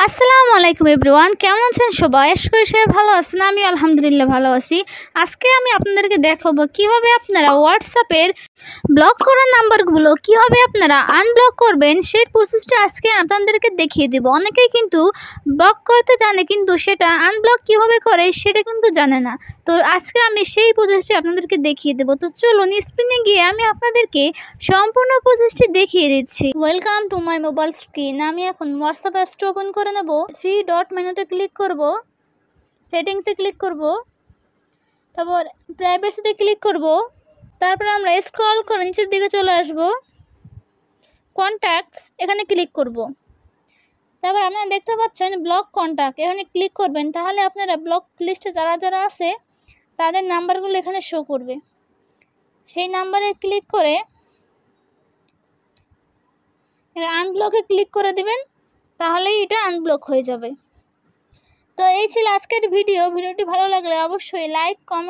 আসসালামু আলাইকুম এভরিওয়ান, কেমন আছেন সবাই? আশা করি সবাই ভালো আছেন। আমি আলহামদুলিল্লাহ ভালো আছি। আজকে আমি আপনাদেরকে দেখাবো কিভাবে আপনারা হোয়াটসঅ্যাপের ব্লক করা নাম্বারগুলো কিভাবে আপনারা আনব্লক করবেন, সেই প্রসেসটা আজকে আপনাদেরকে দেখিয়ে দেব। অনেকেই কিন্তু ব্লক করতে জানে কিন্তু সেটা আনব্লক কিভাবে করে সেটা কিন্তু জানে না। তো আজকে আমি সেই প্রসেসটি আপনাদেরকে দেখিয়ে দেবো। তো চলুন স্ক্রিনে গিয়ে আমি আপনাদেরকে সম্পূর্ণ প্রসেসটি দেখিয়ে দিচ্ছি। Welcome to my mobile screen. আমি এখন হোয়াটসঅ্যাপ অ্যাপসটি ওপেন করে নেব। থ্রি ডট মেনুতে ক্লিক করব, সেটিংসে ক্লিক করব, তারপর প্রাইভেসিতে ক্লিক করব। তারপর আমরা স্ক্রল করে নিচের দিকে চলে আসব, কন্ট্যাক্টস এখানে ক্লিক করব। তারপর আপনারা দেখতে পাচ্ছেন ব্লক কন্ট্যাক্ট, এখানে ক্লিক করবেন। তাহলে আপনারা ব্লক লিস্টে যারা যারা আছে তাদের নাম্বারগুলো এখানে শো করবে। সেই নাম্বারে ক্লিক করে আনব্লকে ক্লিক করে দিবেন, তাহলেই এটা আনব্লক হয়ে যাবে। তো এই ছিল আজকের ভিডিওটি ভালো লাগলে অবশ্যই লাইক, কমেন্ট